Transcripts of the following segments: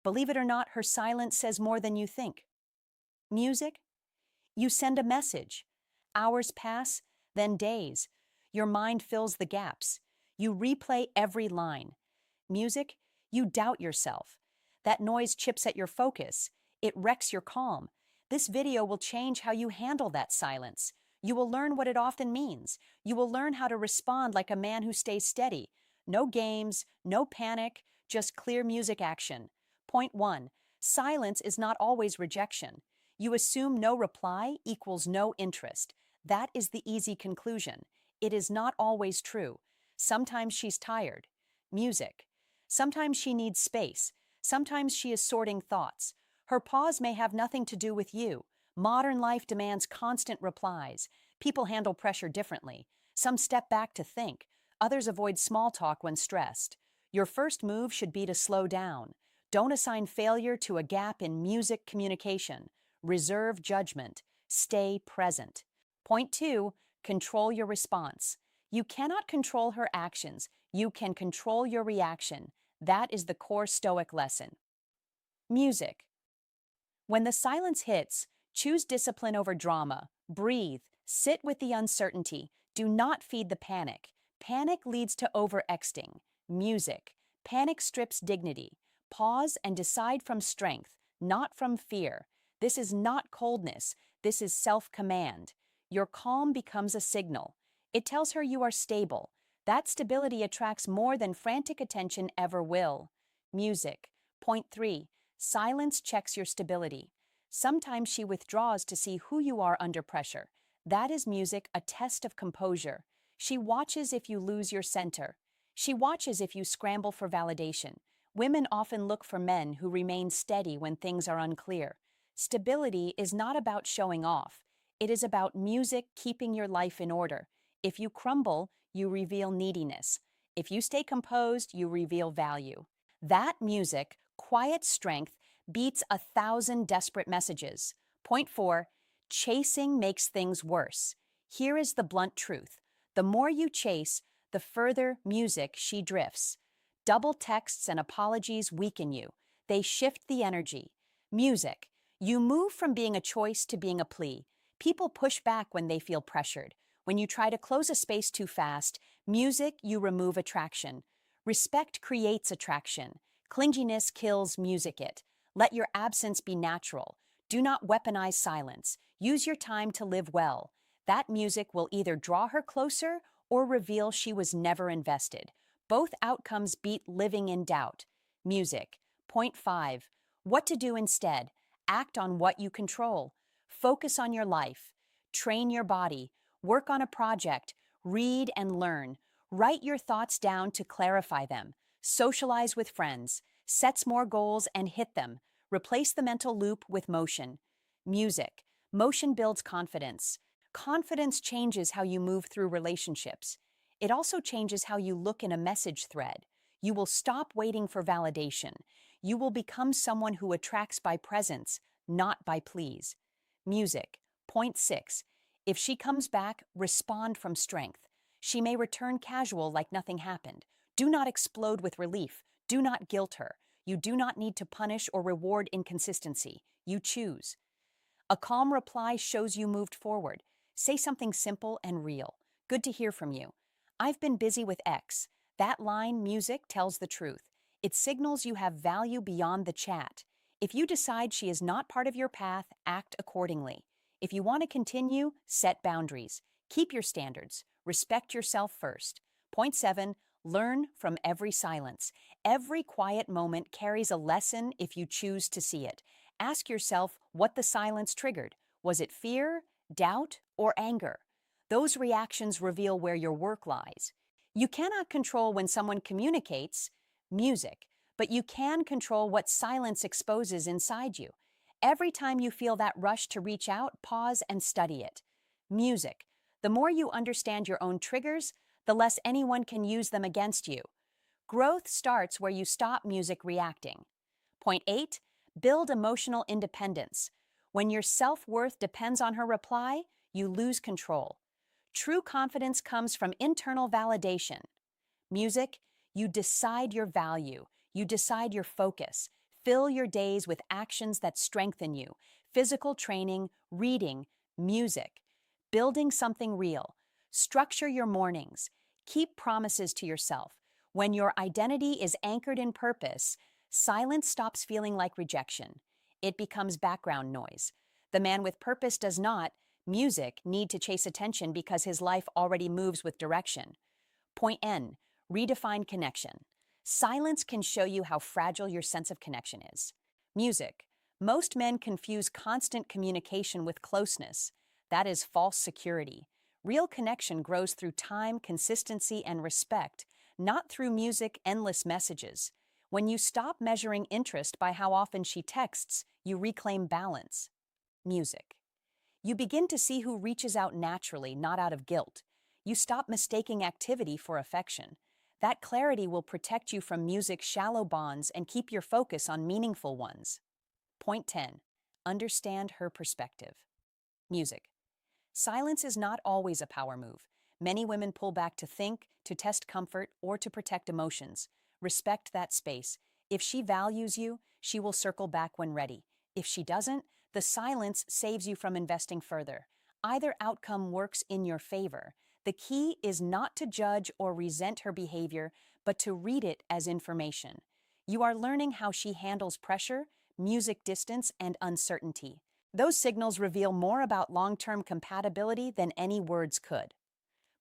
Believe it or not, her silence says more than you think. Music? You send a message. Hours pass, then days. Your mind fills the gaps. You replay every line. Music? You doubt yourself. That noise chips at your focus. It wrecks your calm. This video will change how you handle that silence. You will learn what it often means. You will learn how to respond like a man who stays steady. No games, no panic, just clear music action. Point 1. Silence is not always rejection. You assume no reply equals no interest. That is the easy conclusion. It is not always true. Sometimes she's tired. Music. Sometimes she needs space. Sometimes she is sorting thoughts. Her pause may have nothing to do with you. Modern life demands constant replies. People handle pressure differently. Some step back to think. Others avoid small talk when stressed. Your first move should be to slow down. Don't assign failure to a gap in music communication. Reserve judgment. Stay present. Point 2. Control your response. You cannot control her actions. You can control your reaction. That is the core Stoic lesson. Music. When the silence hits, choose discipline over drama. Breathe. Sit with the uncertainty. Do not feed the panic. Panic leads to overexting. Music. Panic strips dignity. Pause and decide from strength, not from fear. This is not coldness. This is self-command. Your calm becomes a signal. It tells her you are stable. That stability attracts more than frantic attention ever will. Music. Point 3. Silence checks your stability. Sometimes she withdraws to see who you are under pressure. That is music, a test of composure. She watches if you lose your center. She watches if you scramble for validation. Women often look for men who remain steady when things are unclear. Stability is not about showing off. It is about music keeping your life in order. If you crumble, you reveal neediness. If you stay composed, you reveal value. That music, quiet strength, beats 1,000 desperate messages. Point 4. Chasing makes things worse. Here is the blunt truth. The more you chase, the further music she drifts. Double texts and apologies weaken you. They shift the energy. Music. You move from being a choice to being a plea. People push back when they feel pressured. When you try to close a space too fast, music, you remove attraction. Respect creates attraction. Clinginess kills music it. Let your absence be natural. Do not weaponize silence. Use your time to live well. That music will either draw her closer or reveal she was never invested. Both outcomes beat living in doubt. Music. Point 5. What to do instead. Act on what you control. Focus on your life. Train your body. Work on a project. Read and learn. Write your thoughts down to clarify them. Socialize with friends. Set more goals and hit them. Replace the mental loop with motion. Music. Motion builds confidence. Confidence changes how you move through relationships. It also changes how you look in a message thread. You will stop waiting for validation. You will become someone who attracts by presence, not by pleas. Music. Point 6. If she comes back, respond from strength. She may return casual like nothing happened. Do not explode with relief. Do not guilt her. You do not need to punish or reward inconsistency. You choose. A calm reply shows you moved forward. Say something simple and real. Good to hear from you. I've been busy with X. That line, music, tells the truth. It signals you have value beyond the chat. If you decide she is not part of your path, act accordingly. If you want to continue, set boundaries. Keep your standards. Respect yourself first. Point 7. Learn from every silence. Every quiet moment carries a lesson if you choose to see it. Ask yourself what the silence triggered. Was it fear, doubt, or anger? Those reactions reveal where your work lies. You cannot control when someone communicates, music, but you can control what silence exposes inside you. Every time you feel that rush to reach out, pause and study it. Music. The more you understand your own triggers, the less anyone can use them against you. Growth starts where you stop music reacting. Point 8. Build emotional independence. When your self-worth depends on her reply, you lose control. True confidence comes from internal validation. Music, you decide your value. You decide your focus. Fill your days with actions that strengthen you: physical training, reading, music, building something real. Structure your mornings. Keep promises to yourself. When your identity is anchored in purpose, silence stops feeling like rejection. It becomes background noise. The man with purpose does not, music, need to chase attention because his life already moves with direction. Point N, redefine connection. Silence can show you how fragile your sense of connection is. Music. Most men confuse constant communication with closeness. That is false security. Real connection grows through time, consistency, and respect, not through music, endless messages. When you stop measuring interest by how often she texts, you reclaim balance. Music. You begin to see who reaches out naturally, not out of guilt. You stop mistaking activity for affection. That clarity will protect you from music's shallow bonds and keep your focus on meaningful ones. Point 10. Understand her perspective. Music. Silence is not always a power move. Many women pull back to think, to test comfort, or to protect emotions. Respect that space. If she values you, she will circle back when ready. If she doesn't, the silence saves you from investing further. Either outcome works in your favor. The key is not to judge or resent her behavior, but to read it as information. You are learning how she handles pressure, music distance, and uncertainty. Those signals reveal more about long-term compatibility than any words could.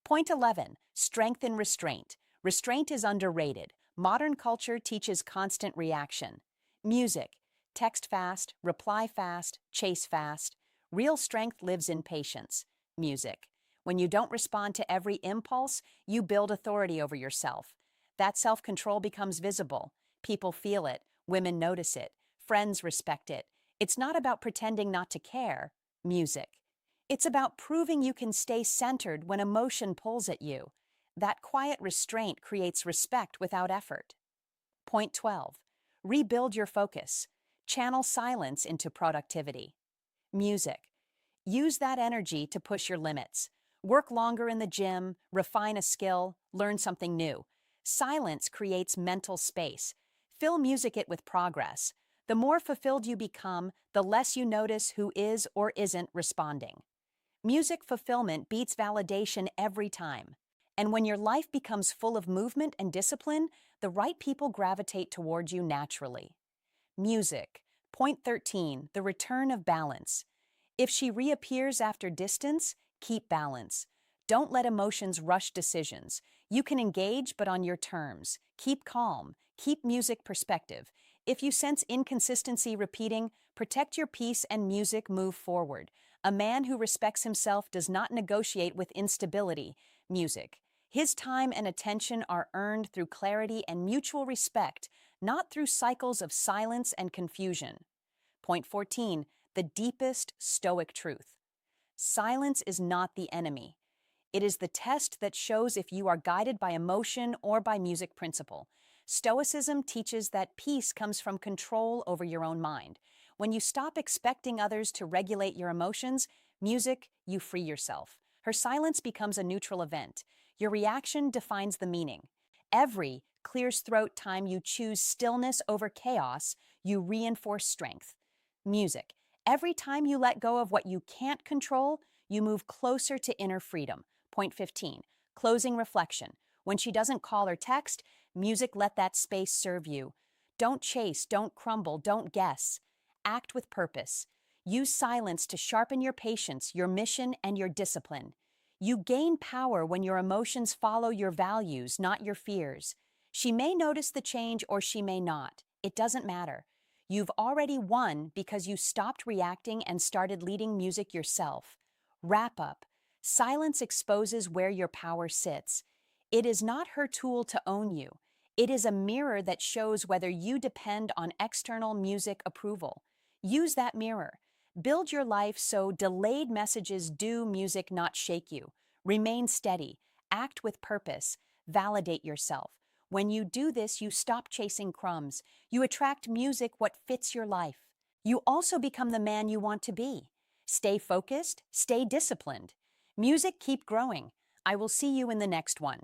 Point 11. Strength in restraint. Restraint is underrated. Modern culture teaches constant reaction. Music. Text fast, reply fast, chase fast. Real strength lives in patience. Music. When you don't respond to every impulse, you build authority over yourself. That self-control becomes visible. People feel it. Women notice it. Friends respect it. It's not about pretending not to care. Music. It's about proving you can stay centered when emotion pulls at you. That quiet restraint creates respect without effort. Point 12. Rebuild your focus. Channel silence into productivity. Music. Use that energy to push your limits. Work longer in the gym, refine a skill, learn something new. Silence creates mental space. Fill music it with progress. The more fulfilled you become, the less you notice who is or isn't responding. Music fulfillment beats validation every time. And when your life becomes full of movement and discipline, the right people gravitate toward you naturally. Music. Point 13. The return of balance. If she reappears after distance, keep balance. Don't let emotions rush decisions. You can engage, but on your terms. Keep calm. Keep music perspective. If you sense inconsistency repeating, protect your peace and music move forward. A man who respects himself does not negotiate with instability. Music. His time and attention are earned through clarity and mutual respect, not through cycles of silence and confusion. Point 14. The deepest Stoic truth. Silence is not the enemy. It is the test that shows if you are guided by emotion or by music principle. Stoicism teaches that peace comes from control over your own mind. When you stop expecting others to regulate your emotions, music, you free yourself. Her silence becomes a neutral event. Your reaction defines the meaning. Every clears throat time you choose stillness over chaos, you reinforce strength. Music. Every time you let go of what you can't control, you move closer to inner freedom. Point 15. Closing reflection. When she doesn't call or text, music let that space serve you. Don't chase, don't crumble, don't guess. Act with purpose. Use silence to sharpen your patience, your mission, and your discipline. You gain power when your emotions follow your values, not your fears. She may notice the change or she may not. It doesn't matter. You've already won because you stopped reacting and started leading music yourself. Wrap up. Silence exposes where your power sits. It is not her tool to own you. It is a mirror that shows whether you depend on external music approval. Use that mirror. Build your life so delayed messages do music not shake you. Remain steady. Act with purpose. Validate yourself. When you do this, you stop chasing crumbs. You attract music what fits your life. You also become the man you want to be. Stay focused, stay disciplined. Music keep growing. I will see you in the next one.